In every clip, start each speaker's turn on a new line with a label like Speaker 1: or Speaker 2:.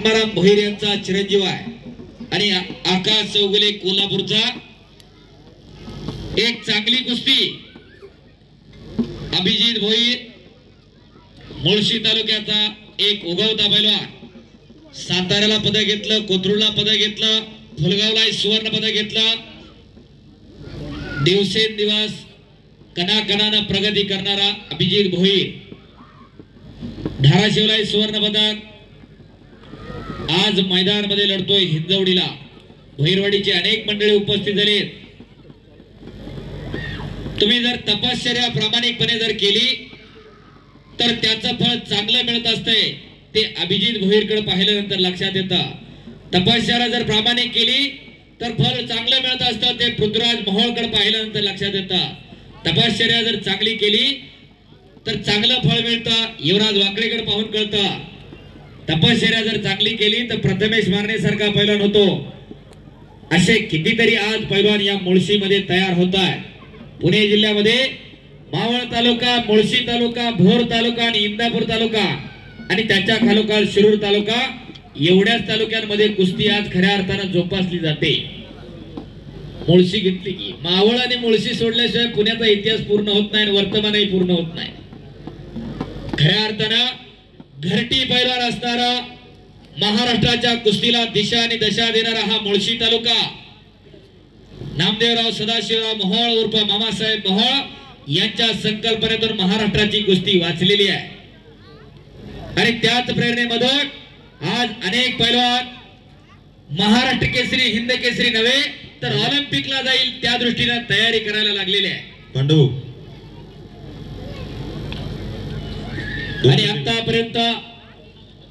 Speaker 1: आत्माराम भोईर यांचा चिरंजीव आहे आणि आकाश चौगुले कोल्हापूरचा एक चांगली कुस्ती अभिजित भोईर मुळशी तालुक्याचा एक उगवता पैलवान साताऱ्याला पदक घेतलं कोथरूडला पदक घेतलं फुलगावला सुवर्ण पदक घेतलं दिवसेंदिवस कणाकणाने प्रगती करणारा अभिजित भोईर धाराशिवला सुवर्ण पदक आज मैदान मध्ये लढतोय हिंजवडीला भोईरवाडीचे अनेक मंडळी उपस्थित झाले तुम्ही जर तपश्चर्या प्रामाणिकपणे जर केली तर त्याचं फळ चांगलं मिळत असते ते अभिजित भोईरकडे पाहिल्यानंतर लक्षात येतं तपश्चर्या जर प्रामाणिक केली तर फळ चांगलं मिळत असतं ते पृथ्वीराज मोहोळकडे पाहिल्यानंतर लक्षात येतं तपश्चर्या जर चांगली केली तर चांगलं फळ मिळतं युवराज वाकडेकडे पाहून कळतं तपश्चर्या जर चांगली केली तर प्रथमेश मारण्यासारखा पैलवान होतो असे कितीतरी आज पैलवान या मुळशी मध्ये तयार होत आहे पुणे जिल्ह्यामध्ये मावळ तालुका मुळशी तालुका भोर तालुका आणि इंदापूर तालुका आणि त्याच्या खालोखाल शिरूर तालुका एवढ्याच तालुक्यांमध्ये कुस्ती आज खऱ्या अर्थाने जोपासली जाते मुळशी घेतली की मावळ आणि मुळशी सोडल्याशिवाय पुण्याचा इतिहास पूर्ण होत नाही वर्तमानही पूर्ण होत नाही खऱ्या अर्थानं घरटी पैलवान असणारा महाराष्ट्राच्या कुस्तीला दिशा आणि दशा देणारा हा मुळशी तालुका नामदेवराव सदाशिवराव मोहोळ उर्फ मामासाहेब मोहोळ यांच्या संकल्पनेतून महाराष्ट्राची कुस्ती वाचलेली आहे आणि त्याच प्रेरणेमधून आज अनेक पैलवान महाराष्ट्र केसरी हिंद केसरी नव्हे तर ऑलिम्पिकला जाईल त्या दृष्टीने तयारी करायला लागलेली आहे
Speaker 2: पांडू
Speaker 1: आणि आतापर्यंत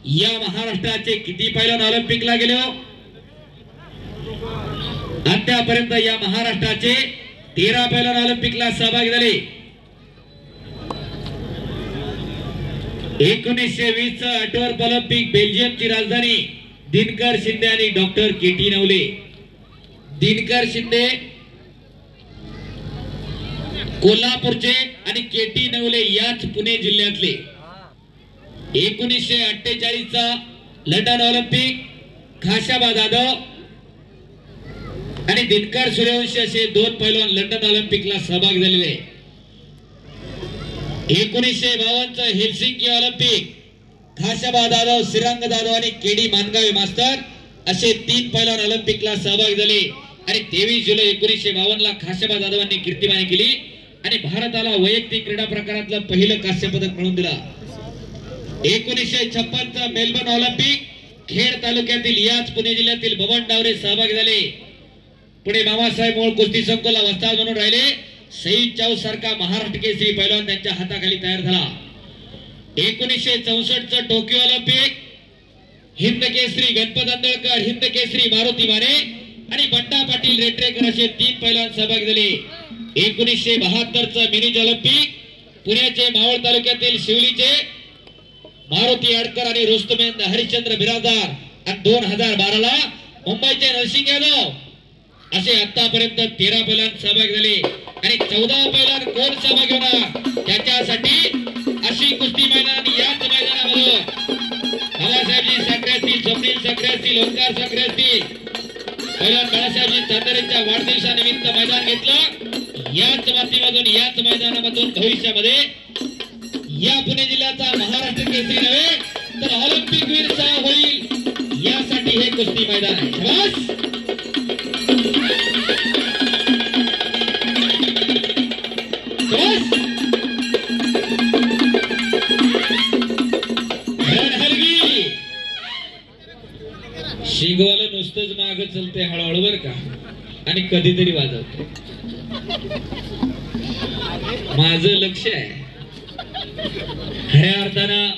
Speaker 1: या महाराष्ट्राचे किती पैलवान ऑलिम्पिकला गेले आतापर्यंत या महाराष्ट्राचे 13 पैलवान ऑलिम्पिकला सहभागी झाले 1920 अटवर्प ऑलिम्पिक बेल्जियमची राजधानी दिनकर शिंदे आणि डॉक्टर केटी नवले दिनकर शिंदे कोल्हापूरचे आणि केटी नवले याच पुणे जिल्ह्यातले 1948 चा लंडन ऑलिम्पिक खाशाबा जाधव आणि दिनकर सूर्यवंशी असे 2 पैलवान लंडन ऑलिम्पिकला सहभागी झालेले 1952 चा हेल्सिंकी ऑलिम्पिक खाशाबा जाधव श्रीरंग जाधव आणि केडी मानगावे मास्तर असे 3 पैलवान ऑलिम्पिकला सहभागी झाले आणि 23 जुलै 1952 ला खाशाबा जाधवांनी कीर्तिमानी केली आणि भारताला वैयक्तिक क्रीडा प्रकारातलं पहिलं कांस्य पदक मिळवून दिलं 1956 चा मेलबर्न ऑलिम्पिक खेड तालुक्यातील याच पुणे जिल्ह्यातील बबन डावरे सहभागी झाले पुढे मामासाहेब मोहोळ कुस्ती संकुलला वस्ताद म्हणून राहिले सईद चाऊ सारखा महाराष्ट्र केसरी पैलवान त्यांच्या हाताखाली तयार झाला 1964 चा टोकियो ऑलिम्पिक हिंद केसरी गणपत आंदळकर हिंद केसरी मारुती माने आणि बंडा पाटील रेटरेकर असे 3 पैलवान सहभागी झाले 1972 चा मिनी ऑलिम्पिक पुण्याचे मावळ तालुक्यातील शिवलीचे मारुती आडकर आणि रुस्तमेंद हरिश्चंद्र बिराजदार आणि 2012 ला मुंबईचे नरसिंग यादव असे आतापर्यंत 13 पैलवान सहभागी झाले आणि 14 पैलवान कोण सहभागी होणार त्याच्यासाठी अशी कुस्ती मैदान याच मैदानामध्ये बाबासाहेबजी साखरे असतील स्वप्नील साखरे असतील ओंकार साखरे असतील पैलवान बाळासाहेबजी चांदरेंच्या वाढदिवसानिमित्त मैदान घेतलं याच मातीमधून याच मैदानामधून भविष्यामध्ये या पुणे जिल्ह्याचा महाराष्ट्र केसरी नव्हे तर ऑलिम्पिक वीर होईल यासाठी हे कुस्ती मैदान आहे शिगवाला नुसतंच माग चलते हळूहळू बर का आणि कधीतरी वाजवतो माझं लक्ष आहे खऱ्या अर्थानं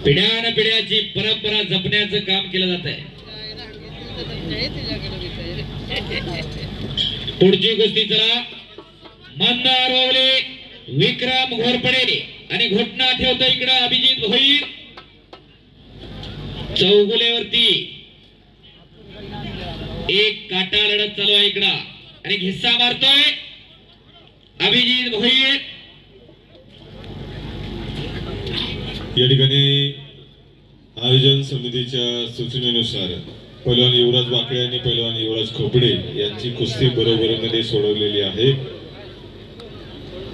Speaker 1: पिढ्यान पिढ्याची परंपरा जपण्याचं काम केलं जात आहे पुढची गोष्टी चला मंदार ओवले विक्रम घोरपडे आणि घोटना ठेवतो इकडं अभिजित भोईर चौगुलेवरती एक काटा लढत चालू आहे इकडं आणि घिस्सा मारतोय अभिजित भोईर
Speaker 2: या ठिकाणी आयोजन समितीच्या सूचनेनुसार पैलवान युवराज बाकळे आणि पैलवान युवराज खोपडे यांची कुस्ती बरोबरीमध्ये सोडवलेली आहे.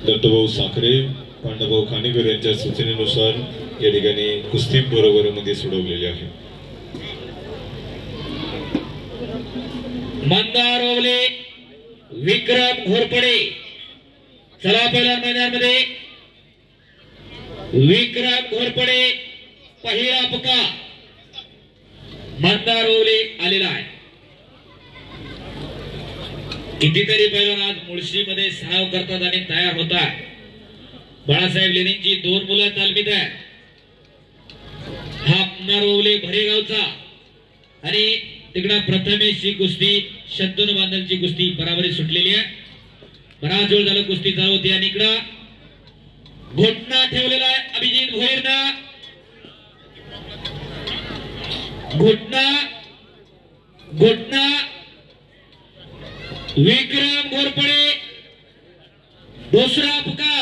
Speaker 2: दत्तभाऊ साखरे, पांडुभाऊ खाणेकर यांच्या सूचनेनुसार या ठिकाणी कुस्ती बरोबरीमध्ये सोडवलेली आहे.
Speaker 1: मंदार ओवले, विक्रम घोरपडे, चला पहिल्या मैदानामध्ये विक्रम घोरपडे पहिला पुका मंदार ओवले आलेला आहे. कितीतरी पैलवान आज मुळशीमध्ये सराव करतात आणि तयार होतात. बाळासाहेब लेणींची 2 मुलं तालमीत आहेत. हा मंदार ओवले भरेगावचा आणि तिकडे प्रथमेशची कुस्ती शंतनू बांधलची कुस्ती बराबरी सुटलेली आहे. बराच वेळ झाला कुस्ती चालू होती आणि इकडं घोटणा ठेवलेला आहे अभिजित भोईरनं. घोटणा विक्रम घोरपडे, दुसरा पुका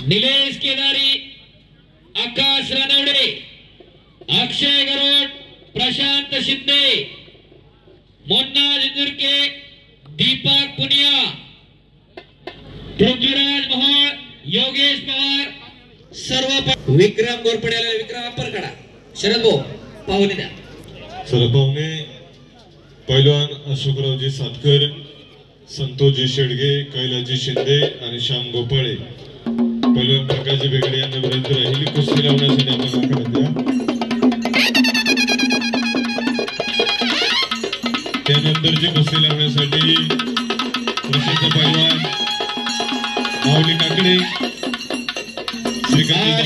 Speaker 1: निलेश केदारी, आकाश रानवडे, अक्षय गरोड, प्रशांत शिंदे, मोन्ना जिंजुरके, दीपक पुनिया, पृथ्वीराज मोहोळ, योगेश पवार सर्व विक्रम घोरपड्याला विक्रम अप्पर कडा शरद भाऊ पाहुणे द्या.
Speaker 2: सर्व पाहुणे पैलवान अशोकरावजी सातकर, संतोषजी शेडगे, कैलाजी शिंदे आणि श्याम गोपाळे, पैलवान प्रकाशजी बेगडे यांना विनंती राहील कुस्ती लावण्यासाठी आपण आखाड्यात द्या. त्यानंतरची कुस्ती लावण्यासाठी प्रसिद्ध पैलवान माऊली काकडे, श्रीकांत